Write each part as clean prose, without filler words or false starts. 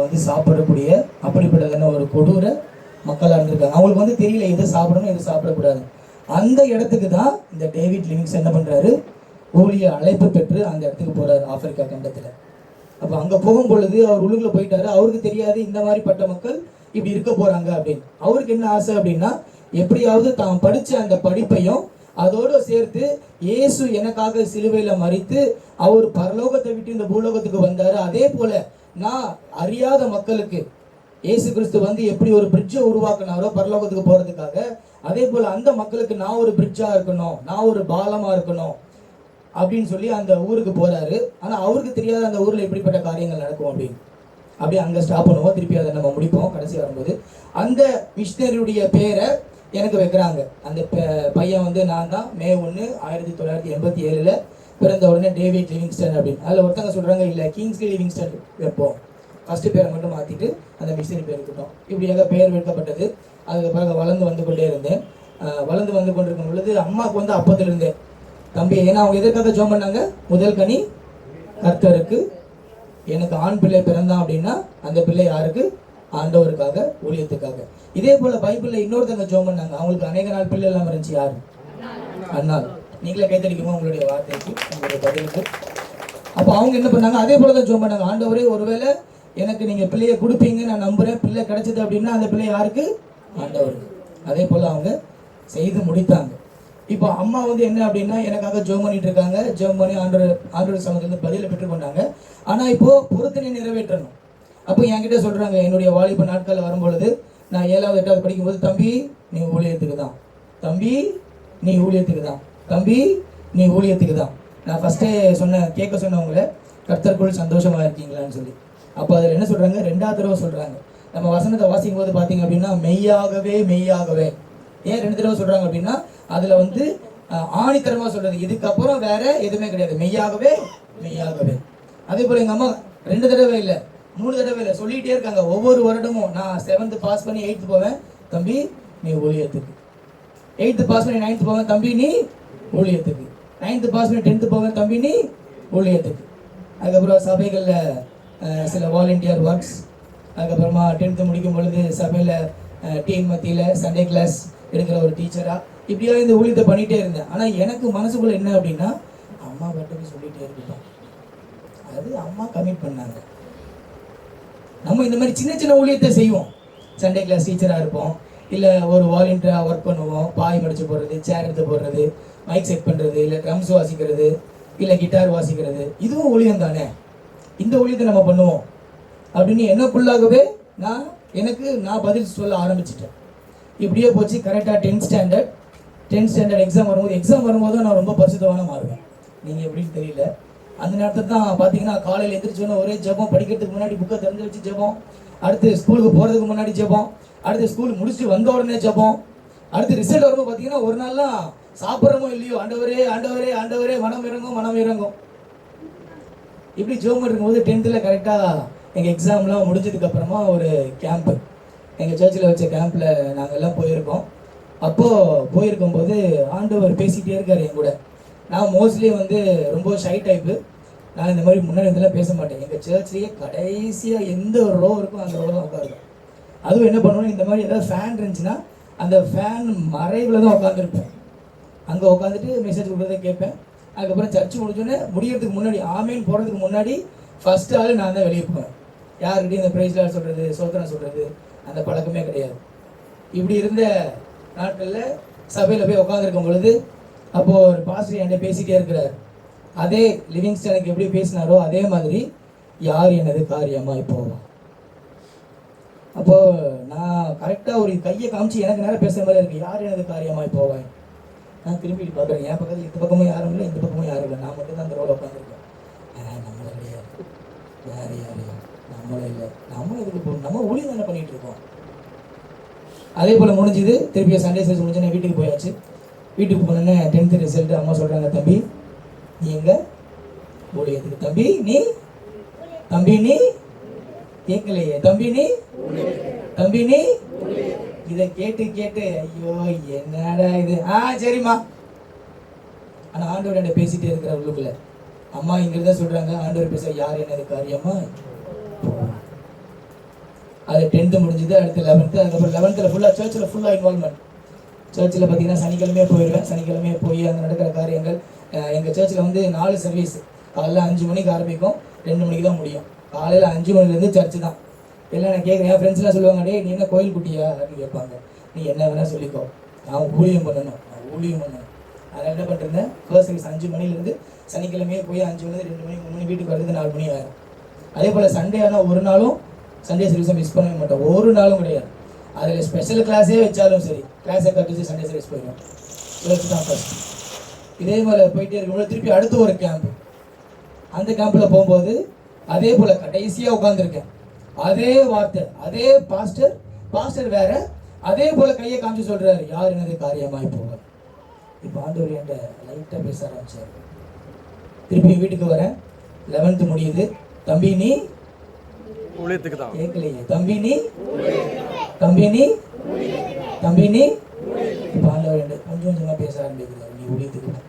வந்து சாப்பிடக்கூடிய அப்படிப்பட்டதான ஒரு கொடூர மக்களாக இருந்திருக்காங்க. அவங்களுக்கு வந்து தெரியல எது சாப்பிடணும் எது சாப்பிடக்கூடாது. அந்த இடத்துக்கு தான் இந்த டேவிட் லிவிங்ஸ்டன் என்ன பண்ணுறாரு, ஊழிய அழைப்பு பெற்று அந்த இடத்துக்கு போகிறாரு ஆப்பிரிக்கா கண்டத்தில். அப்போ அங்கே போகும் பொழுது அவர் உள்ளுக்குள்ள போயிட்டாரு. அவருக்கு தெரியாது இந்த மாதிரிப்பட்ட மக்கள் இப்படி இருக்க போகிறாங்க அப்படின்னு. அவருக்கு என்ன ஆசை அப்படின்னா, எப்படியாவது தான் படித்த அந்த படிப்பையும் அதோடு சேர்த்து இயேசு எனக்காக சிலுவையில் மரித்து அவர் பரலோகத்தை விட்டு இந்த பூலோகத்துக்கு வந்தார். அதே போல நான் அறியாத மக்களுக்கு இயேசு கிறிஸ்து வந்து எப்படி ஒரு பிரிட்ஜை உருவாக்குனாரோ பரலோகத்துக்கு போறதுக்காக, அதே போல அந்த மக்களுக்கு நான் ஒரு பிரிட்ஜா இருக்கணும், நான் ஒரு பாலமா இருக்கணும் அப்படின்னு சொல்லி அந்த ஊருக்கு போறாரு. ஆனா அவருக்கு தெரியாத அந்த ஊர்ல எப்படிப்பட்ட காரியங்கள் நடக்கும் அப்படின்னு. அப்படியே அங்க ஸ்டாப் பண்ணுவோம், திருப்பி அதை நம்ம முடிப்போம். கடைசி வரும்போது அந்த மிஷினரியுடைய பேரை எனக்கு வைக்கிறாங்க. அந்த பையன் வந்து நான் தான் மே 1 1987 பிறந்த உடனே டேவிட் லிவிங்ஸ்டன் அப்படின்னு. அதில் ஒருத்தங்க சொல்கிறாங்க இல்லை கிங்ஸ்லி லிவிங்ஸ்டன் வைப்போம், ஃபஸ்ட்டு பேரை மட்டும் மாற்றிட்டு அந்த மிஷினரி பேர் இருக்கட்டும். இப்படியாக பெயர் வைக்கப்பட்டது. அதுக்கு பிறகு வளர்ந்து வந்து கொண்டே இருந்தேன். வளர்ந்து வந்து கொண்டிருக்கும் பொழுது அம்மாவுக்கு வந்து அப்பத்திலிருந்தேன் தம்பி, ஏன்னா அவங்க எதற்காக ஜோம் பண்ணாங்க, முதல் கனி கர்த்தருக்கு, எனக்கு ஆண் பிள்ளை பிறந்தான் அப்படின்னா அந்த பிள்ளை யாருக்கு, ஆண்டவருக்காக, ஊழியத்துக்காக. இதே போல பைபிள்ல இன்னொருத்தங்க ஜோம் பண்ணாங்க, அவங்களுக்கு அநேக நாள் பிள்ளை இல்லாமல் இருந்துச்சு. யாரு, அண்ணா. நீங்களே கைத்தடிக்கணும் உங்களுடைய வார்த்தைக்கு, உங்களுடைய பதிலுக்கு. அப்போ அவங்க என்ன பண்ணாங்க, அதே போல தான் ஜோம் பண்ணாங்க, ஆண்டவரே ஒருவேளை எனக்கு நீங்க பிள்ளையை கொடுப்பீங்க நான் நம்புறேன், பிள்ளை கிடைச்சது அப்படின்னா அந்த பிள்ளை யாருக்கு, ஆண்டவருக்கு. அதே போல அவங்க செய்து முடித்தாங்க. இப்போ அம்மா வந்து என்ன அப்படின்னா எனக்காக ஜோம் பண்ணிட்டு இருக்காங்க. ஜோம் பண்ணி ஆண்டவர் சமூகத்துல பதிலை பெற்றுக்கொண்டாங்க. ஆனா இப்போ பொருத்தனை நிறைவேற்றணும். அப்போ என்கிட்ட சொல்றாங்க, என்னுடைய வாலிப நாட்கள் வரும்பொழுது நான் 7வது 8வது படிக்கும்போது, தம்பி நீ ஊழியத்துக்கு தான், தம்பி நீ ஊழியத்துக்கு தான், தம்பி நீ ஊழியத்துக்கு தான். நான் ஃபஸ்ட்டே கேட்க சொன்னவங்கள கர்த்தருக்குள் சந்தோஷமாக இருக்கீங்களான்னு சொல்லி. அப்போ அதில் என்ன சொல்கிறாங்க, 2வது தடவை சொல்கிறாங்க. நம்ம வசனத்தை வாசிக்கும் போது பார்த்தீங்க அப்படின்னா மெய்யாகவே மெய்யாகவே. ஏன் 2 தடவை சொல்கிறாங்க அப்படின்னா அதில் வந்து ஆணித்தரமாக சொல்கிறது, இதுக்கப்புறம் வேற எதுவுமே கிடையாது, மெய்யாகவே மெய்யாகவே. அதே போல் எங்கள் அம்மா 2 தடவை இல்லை 3 தடவை இல்லை சொல்லிகிட்டே இருக்காங்க. ஒவ்வொரு வருடமும் நான் 7th பாஸ் பண்ணி 8th போவேன், தம்பி நீ ஊழியத்துக்கு. 8th பாஸ் பண்ணி 9th போவேன், தம்பி நீ ஊழியத்துக்கு. 9th பாஸ் பண்ணி 10th போவேன், தம்பி நீ ஊழியத்துக்கு. அதுக்கப்புறம் சபைகளில் சில வாலண்டியர் ஒர்க்ஸ், அதுக்கப்புறமா 10th முடிக்கும் பொழுது சபையில் டீம் மத்தியில் சண்டே கிளாஸ் எடுக்கிற ஒரு டீச்சராக இப்படியா இந்த ஊழியத்தை பண்ணிகிட்டே இருந்தேன். ஆனால் எனக்கு மனசுக்குள்ளே என்ன அப்படின்னா, அம்மா மட்டும் சொல்லிகிட்டே இருக்கட்டும், அது அம்மா கமிட் பண்ணாங்க. நம்ம இந்த மாதிரி சின்ன சின்ன ஊழியத்தை செய்வோம். சண்டே கிளாஸ் டீச்சராக இருப்போம், இல்லை ஒரு வாலண்டியராக ஒர்க் பண்ணுவோம், பாய் மடிச்சு போடுறது, சேர் எடுத்து போடுறது, மைக் செட் பண்ணுறது, இல்லை ட்ரம்ஸ் வாசிக்கிறது, இல்லை கிட்டார் வாசிக்கிறது, இதுவும் ஊழியம் தானே, இந்த ஊழியத்தை நம்ம பண்ணுவோம் அப்படின்னு எனக்குள்ளாகவே நான் பதில் சொல்ல ஆரம்பிச்சிட்டேன். இப்படியே போச்சு. கரெக்டாக 10th ஸ்டாண்டர்ட் எக்ஸாம் வரும்போது நான் ரொம்ப பரிசுத்தமான மாறுவேன். நீங்கள் எப்படின்னு தெரியல. அந்த நேரத்தில் தான் பார்த்தீங்கன்னா காலையில் எந்திரிச்சோன்னே ஒரே ஜெபம், படிக்கிறதுக்கு முன்னாடி புக்கை திறந்து வச்சு ஜெபம், அடுத்து ஸ்கூலுக்கு போகிறதுக்கு முன்னாடி ஜெபம், அடுத்து ஸ்கூல் முடிச்சுட்டு வந்த உடனே ஜெபம், அடுத்து ரிசல்ட் வரும்போது பார்த்தீங்கன்னா ஒரு நாள்லாம் சாப்பிட்றமோ இல்லையோ ஆண்டவரே ஆண்டவரே ஆண்டவரே மனம் இறங்கும். இப்படி ஜெபம் இருக்கும்போது 10th கரெக்டாக எங்கள் எக்ஸாம்லாம் முடிஞ்சதுக்கப்புறமா ஒரு கேம்ப்பு, எங்கள் சர்ச்சில் வச்ச கேம்பில் நாங்கள் எல்லாம் போயிருக்கோம். அப்போது போயிருக்கும்போது ஆண்டவர் பேசிகிட்டே இருக்கார் என் கூட. நான் மோஸ்ட்லி வந்து ரொம்ப ஷை டைப்பு. நான் இந்த மாதிரி முன்னாடி இதெல்லாம் பேச மாட்டேன். எங்கள் சர்ச்லேயே கடைசியாக எந்த ஒரு ரோ இருக்கும் அந்த ரோ தான் உட்காருக்கும். அதுவும் என்ன பண்ணுவோம், இந்த மாதிரி ஏதாவது ஃபேன் இருந்துச்சுன்னா அந்த ஃபேன் மறைவில் தான் உட்காந்துருப்பேன். அங்கே உட்காந்துட்டு மெசேஜ் கொடுக்குறத கேட்பேன். அதுக்கப்புறம் சர்ச்சு முடிஞ்சோடனே முடியறதுக்கு முன்னாடி ஆமேன் போகிறதுக்கு முன்னாடி ஃபஸ்ட் ஆள் நான் தான் வெளியே போவேன். யாருக்கிட்டையும் இந்த ப்ரைஸ்லாம் சொல்கிறது, சோதனை சொல்கிறது அந்த பழக்கமே கிடையாது. இப்படி இருந்த நாட்களில் சபையில் போய் உட்காந்துருக்கும் பொழுது அப்போது ஒரு பாஸ்டர் என்கிட்ட பேசிகிட்டே இருக்கிறார். அதே லிவிங்ஸ்டனுக்கு எப்படி பேசினாரோ அதே மாதிரி யார் எனது காரியமாய் போவான். அப்போது நான் கரெக்டாக ஒரு கையை காமிச்சு எனக்கு நேரம் பேசுகிற மாதிரி இருக்குது, யார் எனது காரியமாய் போவேன். நான் திரும்பிட்டு பார்க்குறேன், என் பக்கத்தில் இந்த பக்கமும் யாரும் இல்லை, இந்த பக்கமும் யாரும் இல்லை, நான் மட்டும் தான் அந்த ரோட உட்காந்துருக்கேன். நம்மளை கிடையாது, வேறு யாரையும் நம்மளே இல்லை, நம்ம இதுக்கு போகணும், நம்ம ஊழியம் தானே பண்ணிகிட்டு இருக்கோம். அதே போல் முடிஞ்சுது. திருப்பி சண்டே சர்ச் முடிஞ்சோன்னே வீட்டுக்கு போயாச்சு. வீட்டுக்கு போனோன்னே 10th ரிசல்ட் அம்மா சொல்கிறாங்க, தம்பி நீ எங்கே ஊழியத்துக்கு, தம்பி நீ கேட்கலையே, தம்பி நீ இதை கேட்டு ஐயோ என்னடா இது, சரிம்மா. ஆனால் ஆண்டவர் என்ன பேசிகிட்டே இருக்கிற உள்ளுக்குள்ள. அம்மா இங்கிருந்தா சொல்கிறாங்க, ஆண்டவர் பேச யார் என்னது காரியமா அது 10th முடிஞ்சது, அடுத்து 11th, அதுக்கப்புறம் 11th ஃபுல்லாக சர்ச்சில் ஃபுல்லாக இன்வால்மெண்ட். சர்ச்சில் பார்த்தீங்கன்னா சனிக்கிழமையே போயிடுவேன். சனிக்கிழமையே போய் அங்கே நடக்கிற காரியங்கள், எங்கள் சர்ச்சில் வந்து 4 சர்வீஸ். காலையில் 5 மணிக்கு ஆரம்பிக்கும், 2 மணிக்கு தான் முடியும். காலையில் 5 மணிலேருந்து சர்ச்சு தான். எல்லாம் நான் கேட்குறேன், என் ஃப்ரெண்ட்ஸ்லாம் சொல்லுவாங்க, டே நீ என்ன கோயில் குட்டியா அப்படின்னு கேட்பாங்க. நீ என்ன வேணால் சொல்லிக்கோ, நான் ஊழியம் பண்ணணும். அதனால் என்ன பண்ணுறேன், ஃபர்ஸ்ட் சர்வீஸ் 5 மணிலேருந்து சனிக்கிழமையே போய் 5 மணிலேருந்து 2 மணி 3 மணி வீட்டுக்கு வரது 4 மணி ஆகும். அதே போல் சண்டே ஆனால் ஒரு நாளும் சண்டே சர்வீஸை மிஸ் பண்ணவே மாட்டோம், ஒரு நாளும் கிடையாது. அதில் ஸ்பெஷல் கிளாஸே வச்சாலும் சரி, கிளாஸை கட்டிச்சு சண்டே சர்வீஸ் போயிடும். சர்ச் தான் ஃபர்ஸ்ட். இதே மாதிரி போயிட்டே இருக்கும்போது திருப்பி அடுத்து ஒரு கேம்ப். அந்த கேம்பில் போகும்போது அதே போல் கடைசியாக உட்காந்துருக்கேன். அதே வார்த்தை, அதே பாஸ்டர் வேற, அதே போல் கையை காமிச்சு சொல்கிறாரு, யார் என்னது காரியமாய் போவார். இப்போ ஆண்டவர் என்கிட்ட லைட்டாக பேச ஆரம்பிச்சார். திருப்பி வீட்டுக்கு வரேன், 11th முடியுது. தம்பி நீ ஊழியத்துக்கு தான் கேட்கலையே, தம்பி நீ இப்போ ஆண்டவர் கொஞ்சம் கொஞ்சமாக பேச ஆரம்பிக்கிறார், நீ ஊழியத்துக்கு தான்.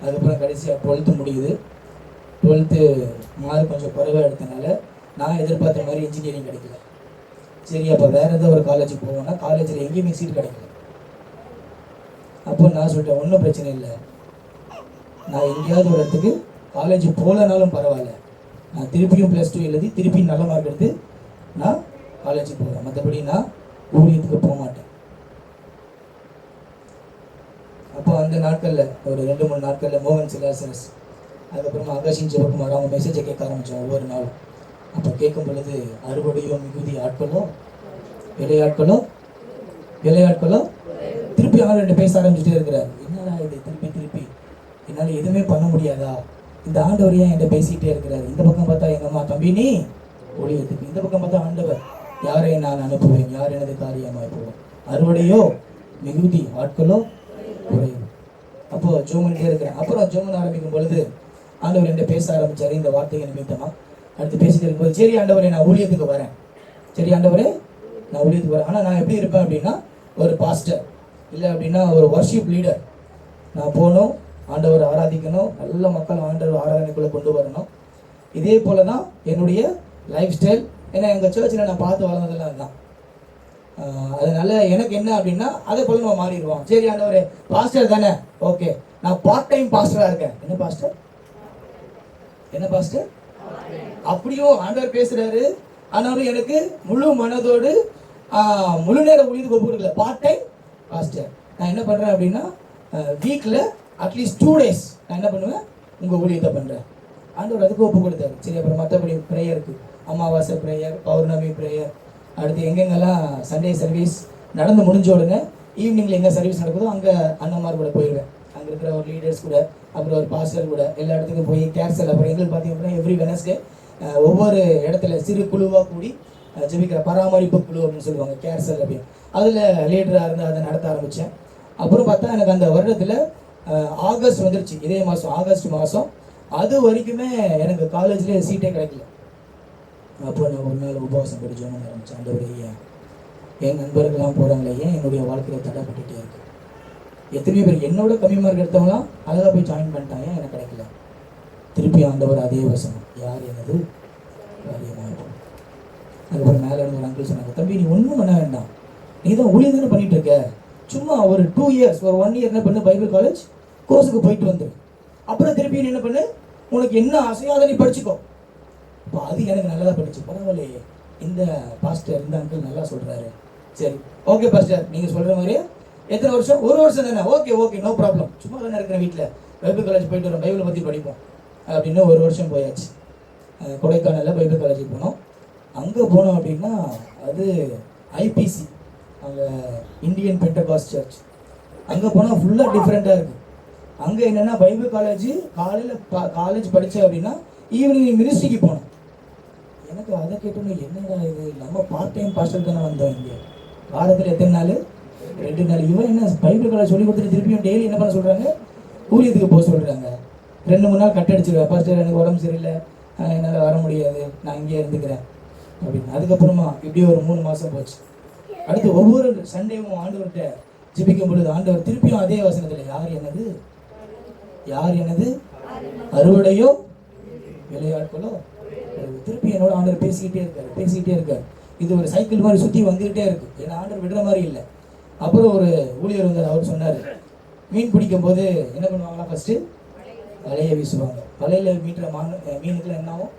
அதுக்கப்புறம் கடைசியாக 12th முடியுது. 12th மார்க் கொஞ்சம் குறைவாக எடுத்தனால நான் எதிர்பார்த்த மாதிரி இன்ஜினியரிங் கிடைக்கல. சரி, அப்போ வேறு ஏதோ ஒரு காலேஜுக்கு போவோம்னா காலேஜில் எங்கேயுமே சீட் கிடைக்கல. அப்போ நான் சொல்லிட்டேன், ஒன்றும் பிரச்சனை இல்லை, நான் எங்கேயாவது ஒரு இடத்துக்கு காலேஜ் போகலனாலும் பரவாயில்ல, நான் திருப்பியும் +2 எழுதி திருப்பி நல்ல மார்க் எடுத்து நான் காலேஜுக்கு போகிறேன், மற்றபடி நான் ஊழியத்துக்கு போக மாட்டேன். அப்போ அந்த நாட்களில் ஒரு 2-3 நாட்களில் மோகன் சிலாசரஸ், அதுக்கப்புறமா அகசின் ஜெபகுமார் அவங்க மெசேஜை கேட்க ஆரம்பித்தோம் ஒவ்வொரு நாளும். அப்போ கேட்கும் பொழுது, அறுவடையோ மிகுதி ஆட்களோ வேலையாட்களோ திருப்பி அவங்க 2 பேச ஆரம்பிச்சுட்டே இருக்கிறார். என்னடா இது திருப்பி என்னால் எதுவுமே பண்ண முடியாதா, இந்த ஆண்டவர் ஏன் என்கிட்ட பேசிகிட்டே இருக்கிறார். இந்த பக்கம் பார்த்தா எங்கள் அம்மா, தம்பி நீ ஊழியத்துக்கு, இந்த பக்கம் பார்த்தா ஆண்டவர், யாரை நான் அனுப்புவேன், யார் எனது காரியமாக போவேன், அறுவடையோ மிகுதி ஆட்களோ குறையும். அப்போது ஜோமன்கிட்டே இருக்கிறேன். அப்புறம் ஜோமன் ஆரம்பிக்கும் பொழுது ஆண்டவர் என்கிட்ட பேச ஆரம்பித்தார் இந்த வார்த்தையை நிமித்தமாக. அடுத்து பேசிட்டு இருக்கும்போது, சரி ஆண்டவரே நான் ஊழியத்துக்கு வரேன், ஆனால் நான் எப்படி இருப்பேன் அப்படின்னா, ஒரு பாஸ்டர் இல்லை அப்படின்னா ஒரு வர்ஷிப் லீடர். நான் போகணும், ஆண்டவர் ஆராதிக்கணும், நல்ல மக்கள் ஆண்டவர் ஆராதனைக்குள்ளே கொண்டு வரணும். இதே போல தான் என்னுடைய லைஃப் ஸ்டைல். ஏன்னா எங்கள் சர்ச்சில் நான் பார்த்து வளர்ந்ததெல்லாம் அதுதான். அதனால எனக்கு என்ன அப்படின்னா, அதே போல நம்ம மாறிடுவோம். சரி ஆண்டவரே பாஸ்டர் தானே, ஓகே, நான் பார்ட் டைம் பாஸ்டராக இருக்கேன். என்ன பாஸ்டர் அப்படியும் ஆண்டவர் பேசுறாரு. ஆனாலும் எனக்கு முழு மனதோடு முழு நேர ஊழியத்துக்கு ஒப்பு கொடுக்கல, பார்ட் டைம் பாஸ்டர். நான் என்ன பண்ணுறேன் அப்படின்னா, வீக்கில் அட்லீஸ்ட் 2 days நான் என்ன பண்ணுவேன், உங்கள் ஊழியத்தை பண்ணுறேன். ஆண்டவர் அதுக்கு ஒப்பு கொடுத்தாரு. சரி, அப்புறம் மற்றபடி ப்ரேயருக்கு, அமாவாசை ப்ரேயர், பௌர்ணமி ப்ரேயர், அடுத்து எங்கெங்கெல்லாம் சண்டே சர்வீஸ் நடந்து முடிஞ்ச உடனே ஈவினிங்கில் எங்கே சர்வீஸ் நடக்குதோ அங்கே அண்ணன்மார் கூட போயிடுவேன். அங்கே இருக்கிற ஒரு லீடர்ஸ் கூட, அப்புறம் ஒரு பாஸ்டர் கூட எல்லா இடத்துக்கும் போய் கேர்சல். அப்புறம் எங்களுக்கு பார்த்தீங்க அப்படின்னா எவ்ரி வெனஸ்டே ஒவ்வொரு இடத்துல சிறு குழுவாக கூடி ஜெபிக்கிற பராமரிப்பு குழு அப்படின்னு சொல்லுவாங்க, கேர்சல் அப்படின்னு. அதில் லீடராக இருந்து அதை நடத்த ஆரம்பித்தேன். அப்புறம் பார்த்தா எனக்கு அந்த வருடத்தில் ஆகஸ்ட் வந்துருச்சு, இதே மாதம் ஆகஸ்ட் மாதம். அது வரைக்குமே எனக்கு காலேஜ்லேயே சீட்டே கிடைக்கல. அப்போ நான் ஒரு நாள் உபவாசம் படி ஜெபம் பண்ண ஆரம்பித்தேன். ஆண்டவரே, என் நண்பர்கள்லாம் போகிறாங்களே, ஏன் என்னுடைய வாழ்க்கையில் தடைப்பட்டுகிட்டே இருக்கு. எத்தனையோ பேர் என்னோட கம்மி மார்க் எடுத்தவங்களாம் அழகாக போய் ஜாயின் பண்ணிட்டாங்க, ஏன் எனக்கு கிடைக்கல. திருப்பி ஆண்டவர் அதே வசனம், யார் எனது காரியமாக. அதுக்கப்புறம் மேலே இருந்து ஒரு அங்கிள் சொன்னாங்க, தம்பி நீ ஒன்றும் பண்ண வேண்டாம், நீ தான் ஊழியம் தானே பண்ணிட்டு இருக்க, சும்மா ஒரு 2 years ஒரு 1 year என்ன பண்ணு, பைபிள் காலேஜ் கோர்ஸுக்கு போயிட்டு வந்துரு, அப்புறம் திருப்பி நீ என்ன பண்ணு, உனக்கு என்ன ஆசையோ அதை நீ படிச்சுக்கோ. இப்போ அது எனக்கு நல்லதாக படிச்சு, பரவாயில்லையே இந்த பாஸ்டர் இந்த அங்கிள் நல்லா சொல்கிறாரு. சரி ஓகே பாஸ்டர், நீங்கள் சொல்கிற மாதிரியே எத்தனை வருஷம், 1 வருஷம் தானே, ஓகே நோ ப்ராப்ளம், சும்மா தானே இருக்கிறேன் வீட்டில், பைபிள் காலேஜ் போயிட்டு வரோம், பைபிளை பற்றி படிப்போம் அப்படின்னு 1 வருஷம் போயாச்சு. கொடைக்கானலில் பைபிள் காலேஜுக்கு போனோம். அங்கே போனோம் அப்படின்னா அது ஐபிசி, அங்கே இந்தியன் பெண்டகாஸ்ட் சர்ச். அங்கே போனால் ஃபுல்லாக டிஃப்ரெண்ட்டாக இருக்குது. அங்கே என்னென்னா பைபிள் காலேஜ் காலையில் காலேஜ் படித்தேன் அப்படின்னா ஈவினிங் மினிஸ்ட்ரிக்கு போனோம். எனக்கு அதை கேட்டோன்னு, என்னடா இது, நம்ம பார்ட் டைம் பாஸ்டர் தானே வந்தோம், இங்கே வாரத்தில் எத்தனை நாள், 2 நாள். இவன் என்ன பைபிள் காலேஜ் சொல்லி கொடுத்துட்டு திருப்பியும் டெய்லி என்ன பண்ண சொல்கிறாங்க, ஊழியத்துக்கு போக சொல்கிறாங்க. 2-3 நாள் கட் அடிச்சிருவேன், பாஸ்டர் எனக்கு உடம்பு சரியில்லை, என்னால் வர முடியாது, நான் இங்கே இருந்துக்கிறேன் அப்படின்னு. அதுக்கப்புறமா இப்படி ஒரு 3 மாதம் போச்சு. அடுத்து ஒவ்வொரு சண்டேவும் ஆண்டவர்கிட்ட ஜெபிக்கும் பொழுது ஆண்டவர் திருப்பியும் அதே வசனத்தில், யார் எனது அறுவடையோ வேலையாட்களோ. திருப்பி என்னோட ஆண்டவர் பேசிக்கிட்டே இருக்காரு. இது ஒரு சைக்கிள் மாதிரி சுற்றி வந்துக்கிட்டே இருக்கு. ஏன்னா ஆண்டவர் விடுற மாதிரி இல்லை. அப்புறம் ஒரு ஊழியர் வந்தார். அவர் சொன்னார், மீன் பிடிக்கும் போது என்ன பண்ணுவாங்களா, ஃபஸ்ட்டு வலையை வீசுவாங்க. வலையில் மீட்டுற மீனுக்குலாம் என்ன ஆகும்?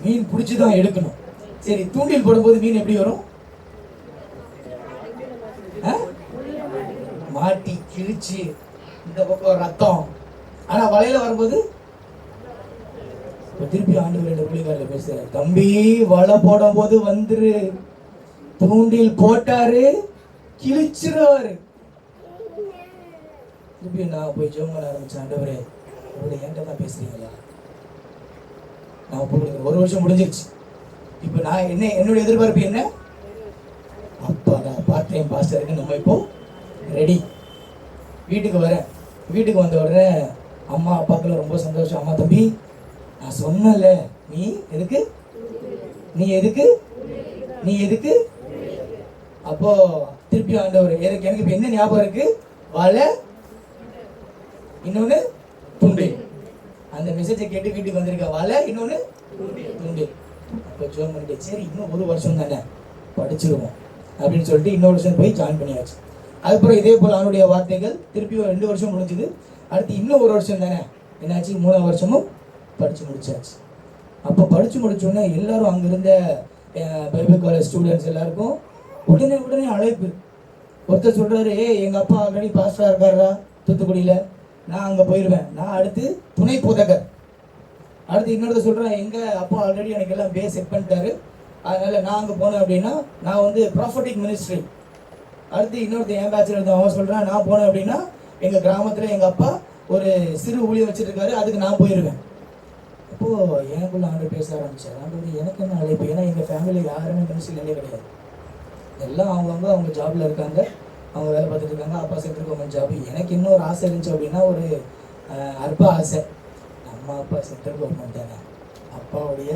மீன் பிடிச்சி தான் எடுக்கணும். சரி, தூண்டில் போடும்போது மீன் எப்படி வரும்? மாட்டி கிழிச்சு இந்த பக்கம் ரத்தம். ஆனா வலையில வரும்போது திருப்பி ஆண்டவர் ஊழியக்காரர் பேசுறாரு, தம்பி வலை போடும் போது வந்துரு, தூண்டில் போட்டாரு கிழிச்சிருவாரு. திருப்பி நான் போய் ஜெபம் பண்ண ஆரம்பிச்சேன். ஆண்டவரே, அப்படி என்கிட்ட தான் பேசுறீங்களா? நான் ஒப்பு கொடுக்குறேன். 1 வருஷம் முடிஞ்சிருச்சு. இப்போ நான் என்னுடைய எதிர்பார்ப்பு என்ன? அப்பாடா, பார்ட்-டைம் பாஸ்டருக்கு நம்ம இப்போ ரெடி. வீட்டுக்கு வரேன். வீட்டுக்கு வந்த உடனே அம்மா அப்பாக்கெல்லாம் ரொம்ப சந்தோஷம். அம்மா, தம்பி நான் சொன்னல, நீ எதுக்கு அப்போ திருப்பி ஆண்டவர் எனக்கு இப்போ என்ன ஞாபகம் இருக்கு? வலை, இன்னொன்று துண்டு. அந்த மெசேஜை கேட்டு வீட்டுக்கு வந்திருக்க. வலை, இன்னொன்று துண்டு. அப்போ ஜோம் பண்ணிட்டு, சரி இன்னும் 1 வருஷம் தானே படிச்சிருவோம் அப்படின்னு சொல்லிட்டு இன்னொரு வருஷம் போய் ஜாயின் பண்ணியாச்சு. அதுக்கப்புறம் இதே போல் அவனுடைய வார்த்தைகள் திருப்பி 2 வருஷம் முடிஞ்சுது. அடுத்து இன்னும் 1 வருஷம் தானே, என்னாச்சு? 3ஆவது வருஷமும் படித்து முடிச்சாச்சு. அப்போ படித்து முடிச்சோடனே எல்லாரும் அங்கே இருந்த பைபிள் காலேஜ் ஸ்டூடெண்ட்ஸ் எல்லாருக்கும் உடனே அழைப்பு. ஒருத்தர் சொல்கிறாரு, எங்கள் அப்பா ஆல்ரெடி பாஸ்டராக இருக்காரா தூத்துக்குடியில், நான் அங்கே போயிடுவேன், நான் அடுத்து துணை போதகர். அடுத்து இன்னொருத்தர் சொல்கிறேன், எங்கள் அப்பா ஆல்ரெடி எனக்கு எல்லாம் பேஸ் செட் பண்ணிட்டாரு, அதனால் நான் அங்கே போனேன் அப்படின்னா நான் வந்து ப்ராஃபட்டிக் மினிஸ்ட்ரி. அடுத்து இன்னொருத்தர் என் பேச்சில் இருந்தோம், அவன் சொல்கிறான், நான் போனேன் அப்படின்னா எங்கள் கிராமத்தில் எங்கள் அப்பா ஒரு சிறு ஊழியம் வச்சுருக்காரு, அதுக்கு நான் போயிடுவேன். அப்போது எனக்குள்ள ஆண்டு பேச ஆரம்பித்தார். ஆண்டு எனக்கு என்ன அழைப்பு? ஏன்னா எங்கள் ஃபேமிலியில் யாருமே மினிஸ்ட்ரியிலே கிடையாது. எல்லாம் அவங்க ஜாபில் இருக்காங்க, அவங்க வேலை பார்த்துட்டு இருக்காங்க. அப்பா சென்ட்ரல் கவர்மெண்ட் ஜாப். எனக்கு இன்னொரு ஆசை இருந்துச்சு அப்படின்னா, ஒரு அற்ப ஆசை. நம்ம அப்பா சென்ட்ரல் கவர்மெண்ட் தானே, அப்பாவுடைய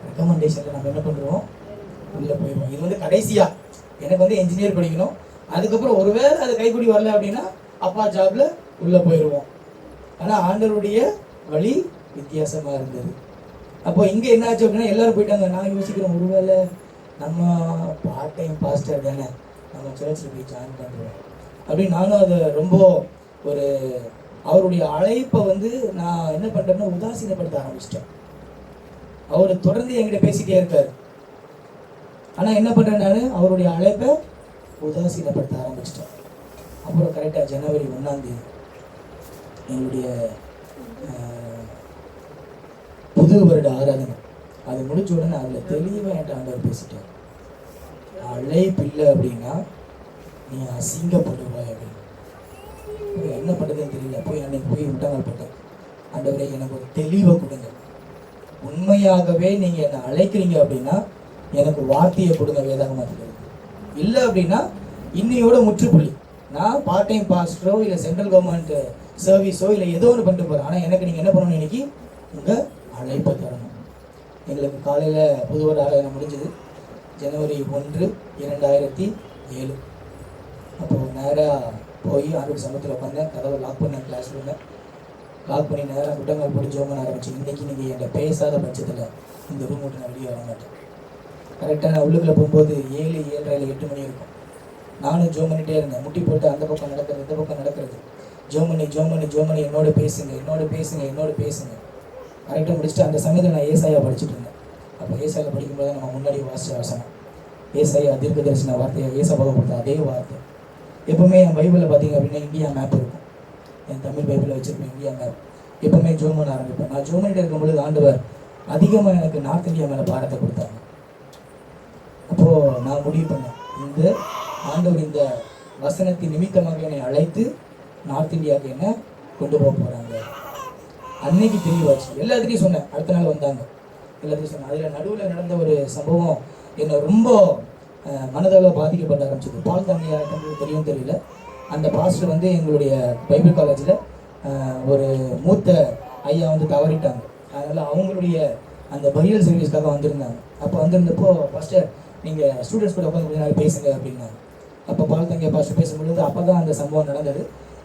ரெக்கமெண்டேஷனில் நம்ம என்ன பண்ணுறோம், உள்ளே போயிடுவோம். இது வந்து கடைசியாக எனக்கு வந்து என்ஜினியர் படிக்கணும். அதுக்கப்புறம் ஒருவேளை அது கைக்கூடி வரல அப்படின்னா அப்பா ஜாப்ல உள்ளே போயிடுவோம். ஆனால் ஆண்டவருடைய வழி வித்தியாசமாக இருந்தது. அப்போ இங்கே என்னாச்சு அப்படின்னா எல்லாரும் போயிட்டாங்க. நான் யோசிக்கிறேன், ஒருவேளை நம்ம பார்ட் டைம் பாஸ்டர் தானே, நம்ம சர்ச்சில் போய் ஜாயின் பண்ணுறோம் அப்படின்னு. நானும் அதை ரொம்ப ஒரு அவருடைய அழைப்பை வந்து நான் என்ன பண்ணுறேன்னா உதாசீனப்படுத்த ஆரம்பிச்சிட்டேன். அவர் தொடர்ந்து என்கிட்ட பேசிகிட்டே இருக்கார். ஆனால் என்ன பண்ணுறேன், நான் அவருடைய அழைப்பை உதாசீனப்படுத்த ஆரம்பிச்சிட்டேன். அப்புறம் கரெக்டாக ஜனவரி 1ஆம் தேதி எங்களுடைய புது வருட ஆராதனை அது முடிச்ச உடனே அதில் தெளிவாக என்கிட்ட ஆண்டவர் பேசிட்டார். அழைப்பு இல்லை அப்படின்னா நீ அசிங்கப்படுவாய் அப்படின்னு. என்ன பண்ணுறதுன்னு தெரியல. அன்னைக்கு போய் விட்டாங்கப்பட்டேன். ஆண்டவரே, எனக்கு ஒரு தெளிவை கொடுங்க. உண்மையாகவே நீங்கள் என்னை அழைக்கிறீங்க அப்படின்னா எனக்கு வார்த்தையை கொடுங்க, வேதாகமத்தில் இல்லை அப்படின்னா இன்னையோட முற்றுப்புள்ளி. நான் பார்ட் டைம் பாஸ்டரோ இல்லை சென்ட்ரல் கவர்மெண்ட் சர்வீஸோ இல்லை ஏதோ ஒன்று பண்ணிட்டு போகிறேன். ஆனால் எனக்கு நீங்கள் என்ன பண்ணணும், இன்னைக்கு உங்கள் அழைப்பை தரணும். எங்களுக்கு காலையில் புதுவர் ஆராதனை முடிஞ்சது ஜனவரி 1, 2007. அப்போது நேராக போய் ஆண்டவர் சமூகத்தில் உட்காந்தேன். கதவை லாக் பண்ணேன். கிளாஸ் ரூமில் லாக் பண்ணி நேராக குட்டங்கள் போட்டு ஜோம் பண்ண ஆரம்பிச்சு. இன்றைக்கி நீங்கள் என்கிட்ட பேசாத பட்சத்தில் இந்த ரூம் விட்டு நான் வெளியே வர மாட்டேன். கரெக்டாக நான் உள்ளுக்குள்ளே போகும்போது 7, 7:30, 8 மணி இருக்கும். நானும் ஜோம் பண்ணிகிட்டே இருந்தேன். முட்டி போட்டு அந்த பக்கம் நடக்கிறது, இந்த பக்கம் நடக்கிறது. ஜோம் பண்ணி என்னோட பேசுங்க. கரெக்டாக முடிச்சுட்டு அந்த சமயத்தில் நான் ஏசாயா படிச்சுட்டு இருந்தேன். அப்போ ஏசாயா படிக்கும்போது நம்ம முன்னாடி வாசித்த வசனம், ஏசாயா தீர்க்க தரிசன வார்த்தையை ஏசப்பாவை கொடுத்த அதே வார்த்தை. எப்போவுமே என் பைபிளில் பார்த்தீங்க அப்படின்னா இந்தியா மேப் இருக்கும். என் தமிழ் பைபிளில் வச்சுருப்பேன் இந்தியா மேப். எப்போவுமே ஜோம் பண்ண ஆரம்பிப்பேன். நான் ஜோம் பண்ணிட்டு இருக்கும்பொழுது ஆண்டவர் அதிகமாக எனக்கு நார்த் இந்தியா மேலே பாடத்தை கொடுத்தாங்க. அப்போது நான் முடிவு பண்ணேன், இந்த ஆண்டவர் இந்த வசனத்தின் நிமித்தமாக என்னை அழைத்து நார்த் இந்தியாவுக்கு என்ன கொண்டு போக போகிறாங்க. அன்னைக்கு தெளிவாச்சு. எல்லாத்துலேயும் சொன்னேன். அடுத்த நாள் வந்தாங்க, எல்லாத்தையும் சொன்னேன். அதில் நடுவில் நடந்த ஒரு சம்பவம் என்னை ரொம்ப மனதளவில் பாதிக்கப்பட ஆரம்பிச்சது. பால் தாங்கியா தெரியும் தெரியல. அந்த பாஸ்டர் வந்து எங்களுடைய பைபிள் காலேஜில் ஒரு மூத்த ஐயா வந்து தவறிட்டாங்க. அதனால் அவங்களுடைய அந்த பரியல் சர்வீஸ்க்காக வந்திருந்தாங்க. அப்போ வந்திருந்தப்போ பாஸ்டர் நீங்கள் ஸ்டூடெண்ட்ஸ் கூட உட்காந்து கொஞ்ச நாள் பேசுங்க அப்படின்னாங்க. அப்போ பால் தாங்கியா பாஸ்டர் பேசும்பொழுது அப்போ தான் அந்த சம்பவம் நடந்தது.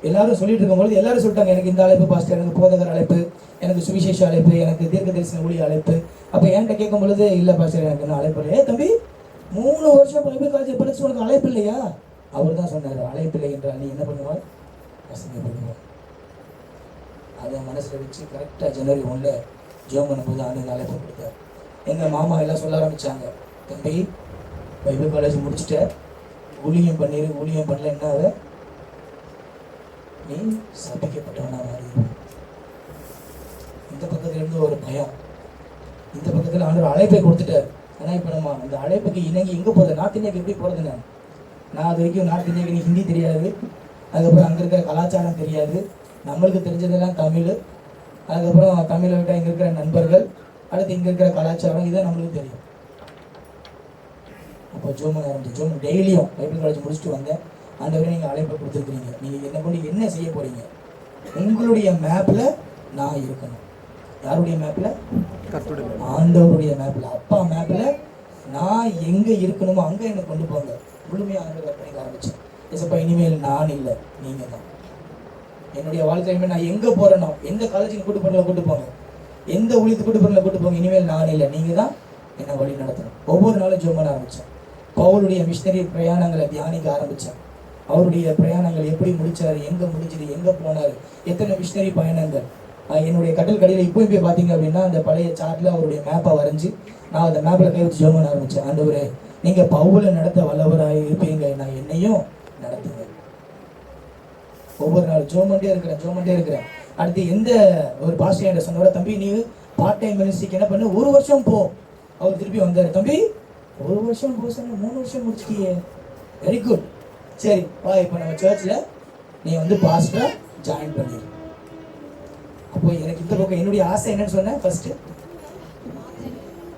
எல்லாரும் சொல்லிட்டு இருக்கும்போது எல்லாரும் சொல்லிட்டாங்க, எனக்கு இந்த அழைப்பு பாஸ்டர், எனக்கு போதகர் அழைப்பு, எனக்கு சுவிசேஷ அழைப்பு, எனக்கு தீர்க்க தரிசன ஊழிய அழைப்பு. அப்போ என்கிட்ட கேட்கும் பொழுது இல்லை பாஸ்டர் எனக்கு என்ன அழைப்பு இல்லை. தம்பி 3 வருஷம் பைபிள் காலேஜ் படிச்சு உனக்கு அழைப்பு இல்லையா? அவர் தான் சொன்னார், அழைப்பு இல்லை என்றால் நீ என்ன பண்ணுவாய்? அசிங்கப்படுவாய். அதை மனசில் வச்சு கரெக்டாக ஜனவரி 1 ஜோம் பண்ணும்போது ஆண்டு அழைப்பு கொடுத்தார். எங்கள் மாமா எல்லாம் சொல்ல ஆரம்பித்தாங்க, தம்பி பைபிள் காலேஜ் முடிச்சுட்ட, ஊழியம் பண்ணிடு, ஊழியம் பண்ணல என்ன நீ சபிக்கப்பட்டவனா மாறி. இந்த பக்கத்துல இருந்து ஒரு பயம், இந்த பக்கத்தில் ஆண்டவர் அழைப்பை கொடுத்துட்டார். ஆனால் இப்போ நம்ம அந்த அழைப்புக்கு இணங்கி எங்கே போகிறது? நார்த் இந்தியாவுக்கு எப்படி போகிறது? நான் அது வரைக்கும் நார்த் இந்தியாவுக்கு ஹிந்தி தெரியாது, அதுக்கப்புறம் அங்கே இருக்கிற கலாச்சாரம் தெரியாது, நம்மளுக்கு தெரிஞ்சதெல்லாம் தமிழ், அதுக்கப்புறம் தமிழை விட்டால் இங்கே இருக்கிற நண்பர்கள், அடுத்து இங்கே இருக்கிற கலாச்சாரம், இதை நம்மளுக்கு தெரியும். அப்போ ஜோமன் ஆரம்பிச்சு, ஜோமன் டெய்லியும் பைபிள் காலேஜ் முடிச்சுட்டு வந்தேன். ஆண்டவரே நீங்கள் அழைப்பை கொடுத்துருக்குறீங்க, நீங்கள் என்ன பண்ணி என்ன செய்ய போகிறீங்க? உங்களுடைய மேப்பில் நான் இருக்கணும். யாருடைய மேப்பில்? ஆண்டவருடைய மேப்பில், அப்பா மேப்பில் நான் எங்கே இருக்கணுமோ அங்கே என்னை கொண்டு போங்க. முழுமையாக ஆண்டவர் பண்ணிக்க ஆரம்பித்தேன். ஏசப்பா இனிமேல் நான் இல்லை, நீங்கள் தான் என்னுடைய வாழ்க்கையுமே. நான் எங்கே போகிறேனோ, எந்த காலேஜுக்கு கூட்டு போங்க, எந்த ஊழியத்துக்கு கூட்டு போங்க, இனிமேல் நான் இல்லை, நீங்கள் தான் என்னை வழி நடத்தணும். ஒவ்வொரு நாளும் ஜெபம் பண்ண ஆரம்பித்தேன். பவுலுடைய மிஷனரி பிரயாணங்களை தியானிக்க ஆரம்பித்தேன். அவருடைய பிரயாணங்கள் எப்படி முடிச்சார், எங்கே முடிஞ்சது, எங்கே போனார், எத்தனை மிஷனரி பயணங்கள். என்னுடைய கட்டல் கடையில் இப்போயும் போய் பார்த்தீங்க அப்படின்னா அந்த பழைய சார்ட்டில் அவருடைய மேப்பை வரைஞ்சி நான் அந்த மேப்பில் கை வச்சு ஜெபம் பண்ண ஆரம்பித்தேன். ஆண்டவரே நீங்கள் பவுலை நடத்த வல்லவராக இருப்பீங்க, நான் என்னையும் நடத்துங்க. ஒவ்வொரு நாள் ஜோமண்டே இருக்கிறேன். அடுத்து எந்த ஒரு பாஸ்டர் என்ற சொன்னவரை, தம்பி நீ பார்ட் டைம் மினிஸ்ட்ரிக்கு என்ன பண்ணு, 1 வருஷம் போ. அவர் திருப்பி வந்தார், தம்பி 1 வருஷம் போ சொன்ன, 3 வருஷம் முடிச்சிட்டியே, வெரி குட், சரி வா இப்போ நம்ம சர்ச்சில் நீ வந்து பாஸ்டராக ஜாயின் பண்ணிடு. அப்போ எனக்கு இந்த பக்கம் என்னுடைய ஆசை என்னன்னு சொன்னேன், ஃபர்ஸ்ட்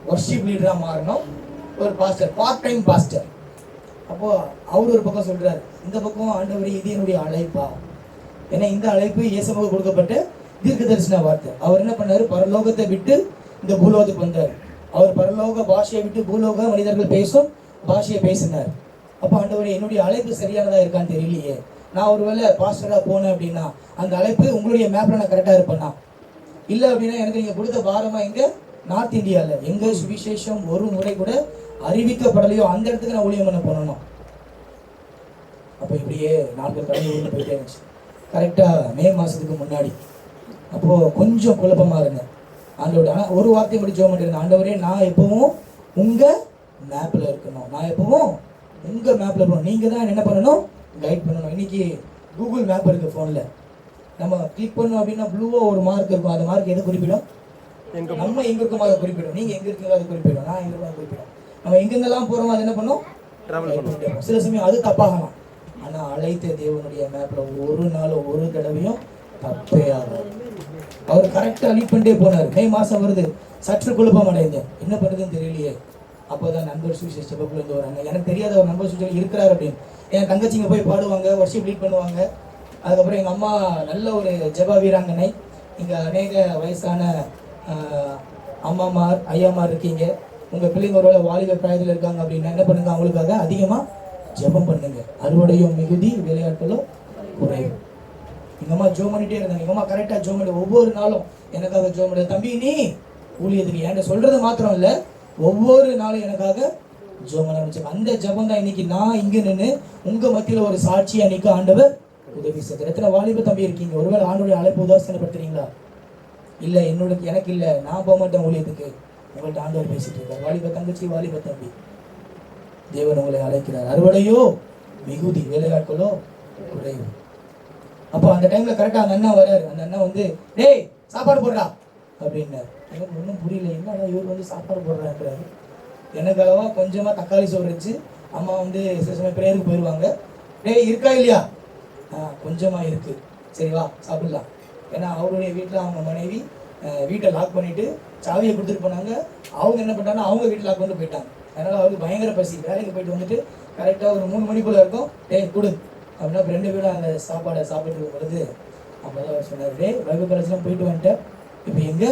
வர்ஷிப் லீடராக மாறணும், ஒரு பாஸ்டர், பார்ட் டைம் பாஸ்டர். அப்போ அவர் ஒரு பக்கம் சொல்றாரு, இந்த பக்கம் ஆண்டவர் இது என்னுடைய அழைப்பா. ஏன்னா இந்த அழைப்பு இயேசுவுக்கு கொடுக்கப்பட்ட தீர்க்க தரிசன வார்த்தை. அவர் என்ன பண்ணாரு, பரலோகத்தை விட்டு இந்த பூலோகத்துக்கு வந்தார். அவர் பரலோக பாஷையை விட்டு பூலோக மனிதர்கள் பேசும் பாஷையை பேசினார். அப்போ ஆண்டவர் என்னுடைய அழைப்பு சரியானதா இருக்கான்னு தெரியலையே, நான் ஒருவேளை பாஸ்டராக போனேன் அப்படின்னா அந்த அழைப்பு உங்களுடைய மேப்ல நான் கரெக்டாக இருப்பேன்னா, இல்லை அப்படின்னா எனக்கு நீங்கள் கொடுத்த பாரமா எங்க நார்த் இந்தியாவில் எங்க சுவிசேஷம் ஒரு முறை கூட அறிவிக்கப்படலையோ அந்த இடத்துக்கு நான் ஊழியம் பண்ண போனோம். அப்போ இப்படியே நாட்கள் கடந்து போயிட்டே இருந்துச்சு. கரெக்டாக மே மாதத்துக்கு முன்னாடி அப்போது கொஞ்சம் குழப்பமாக இருந்தேன். ஆண்டவர் ஆனால் ஒரு வார்த்தை மட்டும் ஜெபம் பண்ணியிருந்தேன், ஆண்டவரே நான் எப்பவும் உங்கள் மேப்பில் இருக்கணும், நான் எப்பவும் உங்கள் மேப்பில் இருக்கணும், நீங்கள் தான் என்ன பண்ணணும், கைட் பண்ணணும். இன்றைக்கி கூகுள் மேப் இருக்குது ஃபோனில், நம்ம கிளிக் பண்ணோம் அப்படின்னா ப்ளூவாக ஒரு மார்க் இருக்கும், அந்த மார்க் எது குறிப்பிடும், நம்ம எங்கே இருக்கோமோ அதை குறிப்பிடும், நீங்கள் எங்கே இருக்கீங்களோ அதை குறிப்பிடும், நான் எங்கே இருக்கோம் குறிப்பிடும். நம்ம எங்கெங்கெல்லாம் போகிறோமோ அதை என்ன பண்ணோம், சில சமயம் அது தப்பாகலாம். ஆனால் அழைத்த தேவனுடைய மேப்பில் ஒரு நாள் ஒரு தடவையும் தப்பே ஆகும். அவர் கரெக்டாக லீட் பண்ணிட்டே போனார். மே மாதம் வருது, சற்று குழப்பம் அடைந்தேன், என்ன பண்ணுறதுன்னு தெரியலையே. அப்போ தான் நண்பர் சுவிசேஷ செபக்குலேருந்து வராங்க. எனக்கு தெரியாத ஒரு நண்பர் சுவிசேஷ இருக்கிறார் அப்படின்னு. என் தங்கச்சிங்க போய் பாடுவாங்க, வர்ஷிப் லீட் பண்ணுவாங்க. அதுக்கப்புறம் எங்கள் அம்மா நல்ல ஒரு ஜெப வீராங்கனை. இங்கே அநேக வயசான அம்மாமார் ஐயாமார் இருக்கீங்க. உங்கள் பிள்ளைங்க ஒருவேளை வாலிப பிராயத்தில் இருக்காங்க அப்படின்னா என்ன பண்ணுங்க, அவங்களுக்காக அதிகமாக ஜெபம் பண்ணுங்க. அறுவடையும் மிகுதி, விளையாட்டுகளும் குறையும். எங்கள் அம்மா ஜோம் பண்ணிட்டே இருந்தாங்க. எங்கள் அம்மா கரெக்டாக ஜோம் பண்ணி ஒவ்வொரு நாளும் எனக்காக ஜோம் பண்ணி, தம்பி நீ ஊழியத்துக்கு என்கிட்ட சொல்கிறது மாத்திரம் இல்லை, ஒவ்வொரு நாளும் எனக்காக ஜோம் பண்ண ஆரம்பிச்சாங்க. அந்த ஜபம் தான் இன்னைக்கு நான் இங்கே நின்று உங்கள் மத்தியில் ஒரு சாட்சியாக நிற்க ஆண்டவர் உதவி செய்தார். எத்தனை வாலிப தம்பி இருக்கீங்க, ஒருவேளை ஆண்டோடைய அழைப்பு உதாசனப்படுத்துறீங்களா? இல்லை எனக்கு இல்லை, நான் போக மாட்டேன் ஊழியத்துக்கு, உங்கள்கிட்ட ஆண்டவர் பேசிட்டு இருக்கார். வாலிப தங்கச்சி, வாலிப தம்பி, தேவன் உங்களை அழைக்கிறார். அறுவடையோ மிகுதி, வேலையாட்களோ குறைவு. அப்போ அந்த டைம்ல கரெக்டாக அந்த அண்ணா வர்றாரு. அந்த அண்ணா வந்து டேய் சாப்பாடு போடுறா அப்படின்னாரு. எனக்கு ஒன்றும் புரியல, என்னடா இவர் வந்து சாப்பாடு போடுறான்றாரு. எனக்கு அளவா கொஞ்சமாக தக்காளி சோறு இருந்துச்சு. அம்மா வந்து சில சமயம் பிரேயருக்கு போயிடுவாங்க. டேய் இருக்கா இல்லையா? கொஞ்சமாக இருக்குது, சரி வா சாப்பிடலாம். ஏன்னா அவருடைய வீட்டில் அவங்க மனைவி வீட்டை லாக் பண்ணிவிட்டு சாவியை கொடுத்துட்டு போனாங்க. அவங்க என்ன பண்ணிட்டாங்கன்னா அவங்க வீட்டில் லாக் பண்ணிட்டு போயிட்டாங்க. அதனால் அவருக்கு பயங்கர பசி. வேலைக்கு போயிட்டு வந்துட்டு கரெக்டாக ஒரு 3 மணிக்குள்ளே இருக்கும். டேய் கொடு அப்படின்னா 2 பேரும் அந்த சாப்பாடை சாப்பிட்டு இருக்கும் பொழுது அப்போ தான் அவர் சொன்னார், டே பைபிள் காலேஜ்லாம் போயிட்டு வந்துட்டேன், இப்போ எங்கே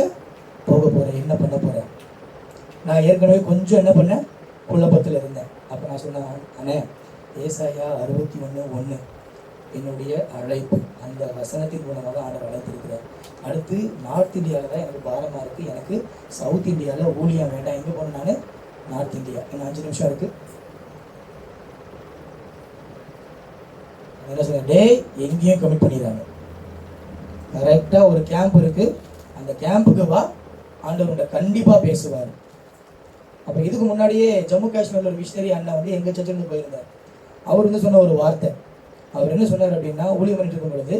போக போகிறேன், என்ன பண்ண போகிறேன்? நான் ஏற்கனவே கொஞ்சம் என்ன பண்ணேன், குழப்பத்தில் இருந்தேன். அப்போ நான் சொன்னேன், அண்ணே ஏசாயா 61:1 என்னுடைய அழைப்பு. அந்த வசனத்தின் மூலமாக ஆண்டவர் அழைத்திருக்கிறார். அடுத்து நார்த் இந்தியாவில் தான் எனக்கு பாரமாக இருக்குது. எனக்கு சவுத் இந்தியாவில் ஊழியம் வேண்டாம். எங்கே போகணும்? நான் நார்த் இந்தியா. இன்னும் 5 நிமிஷம் இருக்குது. என்ன சொன்னேன்? டே எங்கேயும் கமிட் பண்ணிடுறாங்க. கரெக்டாக ஒரு கேம்ப் இருக்குது, அந்த கேம்புக்கு வா, ஆண்டவர்கிட்ட கண்டிப்பாக பேசுவார். அப்போ இதுக்கு முன்னாடியே ஜம்மு காஷ்மீரில் ஒரு மிஷினரி அண்ணா வந்து எங்கள் சர்ச்சில் போயிருந்தார். அவர் வந்து சொன்ன ஒரு வார்த்தை, அவர் என்ன சொன்னார் அப்படின்னா, ஊழியம் பண்ணிட்டு இருக்கும் பொழுது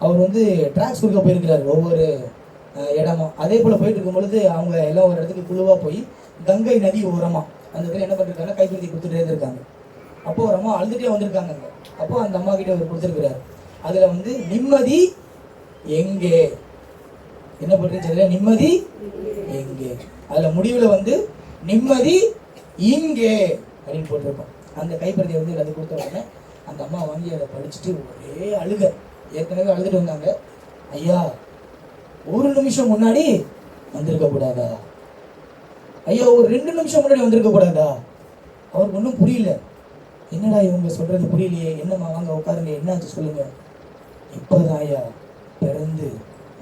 அவர் வந்து ட்ராக்ஸ் கொடுக்க போயிருக்கிறார் ஒவ்வொரு இடமும். அதே போல் போயிட்டு இருக்கும் பொழுது அவங்க எல்லாம் ஒரு இடத்துக்கு குழுவாக போய் கங்கை நதி ஓரமாக அந்த இதில் என்ன பண்ணிருக்காங்கன்னா கைப்பிடித்தி கொடுத்துட்டே இருந்திருக்காங்க. அப்போது ஒரு அம்மா அழுதுகிட்டே வந்திருக்காங்க. அப்போது அந்த அம்மா கிட்ட அவர் கொடுத்துருக்கிறார். அதில் வந்து நிம்மதி எங்கே என்ன பண்ணுறது, நிம்மதி எங்கே, அதில் முடிவில் வந்து நிம்மதி இங்கே அப்படின்னு போட்டிருக்கோம். அந்த கைப்பிரதியை வந்து எல்லாத்தையும் கொடுத்த உடனே அந்த அம்மா வாங்கி அதை படிச்சுட்டு ஒரே அழுக. ஏற்கனவே அழுதுட்டு வந்தாங்க. ஐயா ஒரு நிமிஷம் முன்னாடி வந்திருக்க கூடாதா, ஐயா ஒரு 2 நிமிஷம் முன்னாடி வந்திருக்க கூடாதா. அவருக்கு ஒன்றும் புரியல. என்னடா இவங்க சொல்றது புரியலையே, என்னம்மா வாங்க உட்காருங்க, என்னாச்சு சொல்லுங்க. இப்போதான் ஐயா பிறந்து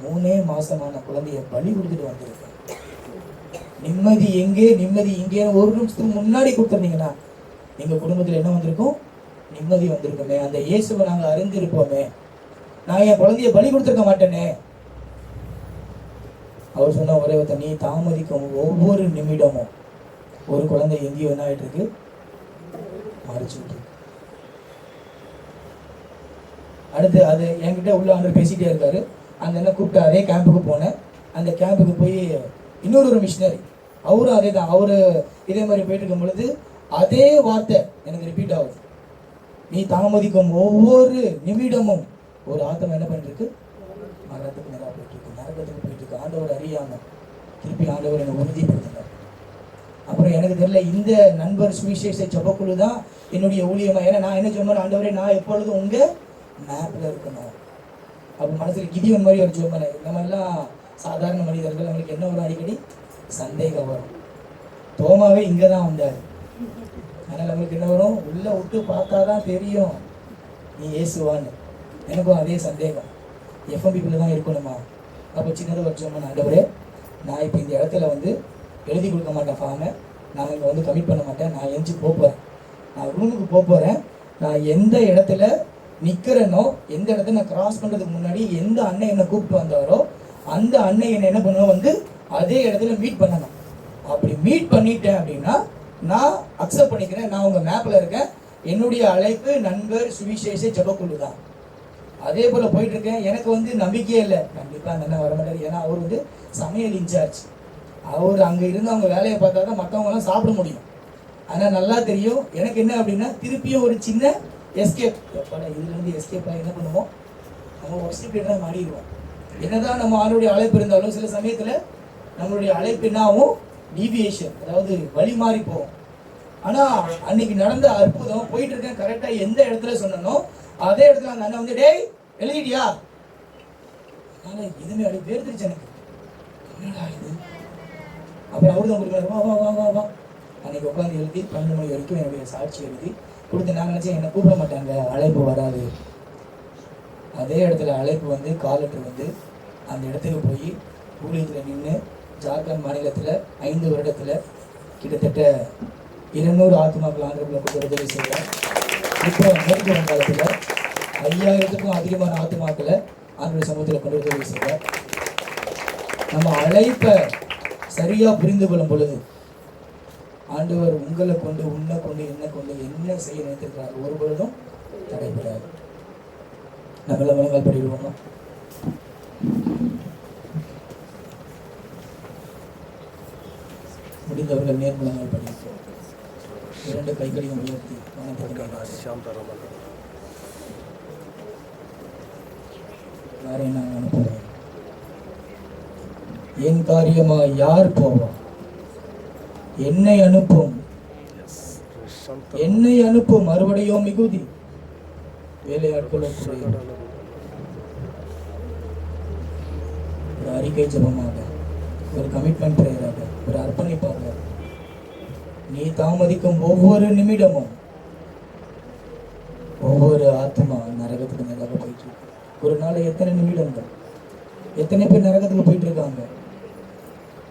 3 மாசமான குழந்தைய பலி கொடுத்துட்டு வந்திருக்கேன். நிம்மதி எங்கே, நிம்மதி இங்கே. ஒரு நிமிஷத்துக்கு முன்னாடி கொடுத்துருந்தீங்கன்னா எங்க குடும்பத்தில் என்ன வந்திருக்கும்? நிம்மதி வந்திருக்குமே. அந்த இயேசுவை நாங்கள் அறிந்திருப்போமே. நான் என் குழந்தைய பலி கொடுத்துருக்க மாட்டேனே. அவர் சொன்ன ஒரே வார்த்தை, நீ தாமதிக்கும் ஒவ்வொரு நிமிடமும் ஒரு குழந்தை எங்கேயோ என்ன ஆயிட்டு இருக்கு, மறைச்சுட்டு. அடுத்து அது என்கிட்ட உள்ள ஆண்டு பேசிட்டே இருக்காரு. அந்த என்ன கூப்பிட்டு அதே கேம்புக்கு போனேன். அந்த கேம்புக்கு போய் இன்னொரு மிஷினரி அவரும் அதே தான், அவரு இதே மாதிரி போயிட்டு இருக்கும் பொழுது அதே வார்த்தை எனக்கு ரிப்பீட் ஆகுது. நீ தாமதிக்கும் ஒவ்வொரு நிமிடமும் ஒரு ஆத்மா என்ன பண்ணிட்டு இருக்கு, மரணத்துக்கு நேராக போயிட்டு இருக்கு, நரகத்துக்கு போயிட்டு இருக்கு. ஆண்டவர் அறியாம திருப்பி ஆண்டவர் என்னை உறுதிப்படுத்தினார். அப்புறம் எனக்கு தெரியல, இந்த நண்பர் சுவிசேஷ ஜபக்குழு தான் என்னுடைய ஊழியமா. ஏன்னா நான் என்ன சொன்னேன், ஆண்டவரே நான் எப்பொழுதும் உங்க மேப்ல இருக்கணும். அப்போ மனசுல கிதியோன் மாதிரி ஒரு ஜோமனை. இந்த மாதிரிலாம் சாதாரண மனிதர்கள் நம்மளுக்கு என்ன வரும், அடிக்கடி சந்தேகம் வரும். தோமாவே இங்கே தான் வந்தார். அதனால் நம்மளுக்கு என்ன வரும், உள்ளே விட்டு பார்த்தா தான் தெரியும் நீ இயேசுவான்னு. எனக்கும் அதே சந்தேகம், எஃப்எம்பிக்குள்ளே தான் இருக்கணுமா. அப்போ சின்னதாக ஒரு ஜோமன், ஆண்டவரே நான் இப்போ இந்த இடத்துல வந்து எழுதி கொடுக்க மாட்டேன் ஃபார்மை, நான் இங்கே வந்து கமிட் பண்ண மாட்டேன், நான் எஞ்சி போகிறேன், நான் ரூமுக்கு போகிறேன். நான் எந்த இடத்துல நிற்கிறேனோ, எந்த இடத்துல நான் கிராஸ் பண்ணுறதுக்கு முன்னாடி எந்த அண்ணன் என்னை கூப்பிட்டு வந்தாரோ அந்த அண்ணன் என்னை என்ன பண்ணுவோம், வந்து அதே இடத்துல மீட் பண்ணணும். அப்படி மீட் பண்ணிட்டேன் அப்படின்னா நான் அக்செப்ட் பண்ணிக்கிறேன், நான் உங்கள் மேப்பில் இருக்கேன், என்னுடைய அழைப்பு நண்பர் சுவிசேஷ ஜபக்குழு தான். அதே போல் போயிட்டு இருக்கேன். எனக்கு வந்து நம்பிக்கையே இல்லை, கண்டிப்பாக அந்த அண்ணன் வரமாட்டார். ஏன்னா அவர் வந்து சமையல் இன்சார்ஜ். அவர் அங்கே இருந்து அவங்க வேலையை பார்த்தா தான் மற்றவங்களாம் சாப்பிட முடியும். ஆனால் நல்லா தெரியும் எனக்கு என்ன அப்படின்னா, திருப்பியும் ஒரு சின்ன எஸ்கேப். எப்படா இதுலேருந்து எஸ்கேப் ஆகி என்ன பண்ணுவோம், நம்ம ஒர்ஸ்ட் பீரியடாக மாறிடுவோம். என்னதான் நம்ம ஆளுடைய அழைப்பு இருந்தாலும் சில சமயத்தில் நம்மளுடைய அழைப்பு என்னாகும், டீவியேஷன், அதாவது வழி மாறி போகும். ஆனால் அன்னைக்கு நடந்த அற்புதம், போயிட்டு இருக்கேன், கரெக்டாக எந்த இடத்துல சொன்னனோ அதே இடத்துல அந்த அண்ணன் வந்து, டேய் எழுதிட்டியா. அதனால் இதுவுமே அப்படி பேர்த்துருச்சு எனக்கு, என்னடா இது. அப்புறம் அவரு தான் கொடுக்குறாரு, வா வா வா வா வா. அன்னைக்கு உட்காந்து எழுதி 12 மணி வரைக்கும் என்னுடைய சாட்சி எழுதி கொடுத்து, நான் நினச்சேன் என்னை கூப்பிட மாட்டாங்க, அழைப்பு வராது. அதே இடத்துல அழைப்பு வந்து, கால் லெட்டர் வந்து, அந்த இடத்துக்கு போய் ஊழியத்தில் நின்று ஜார்க்கண்ட் மாநிலத்தில் 5 வருடத்தில் கிட்டத்தட்ட 200 ஆத்மாக்கள் ஆந்திரத்தில் கொண்டு உதவி செய்கிறார். இப்போ மேற்கு வங்காளத்தில் 5000க்கும் அதிகமான ஆத்மாக்களை ஆந்திர சமூகத்தில் கொண்டு உதவி செய்கிறார். நம்ம அழைப்பை சரியாக புரிந்து கொள்ளும் பொழுது ஆண்டவர் உங்களை கொண்டு, உன்னை கொண்டு, என்னை கொண்டு என்ன செய்ய நினைத்திருக்கிறார், ஒரு பொழுதும் தடைபடாது. நம்மள முழங்கால் படிடுவோமா. முடிந்தவர்கள் நேர்முழங்கால் படிப்போம். 2 கைகளையும் உயர்த்தி யாரை நான் அனுப்புகிறேன், என் காரியமா யார் போவான், என்னை அனுப்பும், என்னை அனுப்பும், மறுபடியோ மிகுதி வேலையாட்களும். ஒரு அறிக்கை ஜபமாக, ஒரு கமிட்மெண்ட் பிரேயராக, ஒரு அர்ப்பணிப்பாக, நீ தாமதிக்கும் ஒவ்வொரு நிமிடமும் ஒவ்வொரு ஆத்மா நரகத்துக்கு நேராக போயிட்டு இருக்கு. ஒரு நாள் எத்தனை நிமிடங்கள், எத்தனை பேர் நரகத்துக்கு போயிட்டு இருக்காங்க.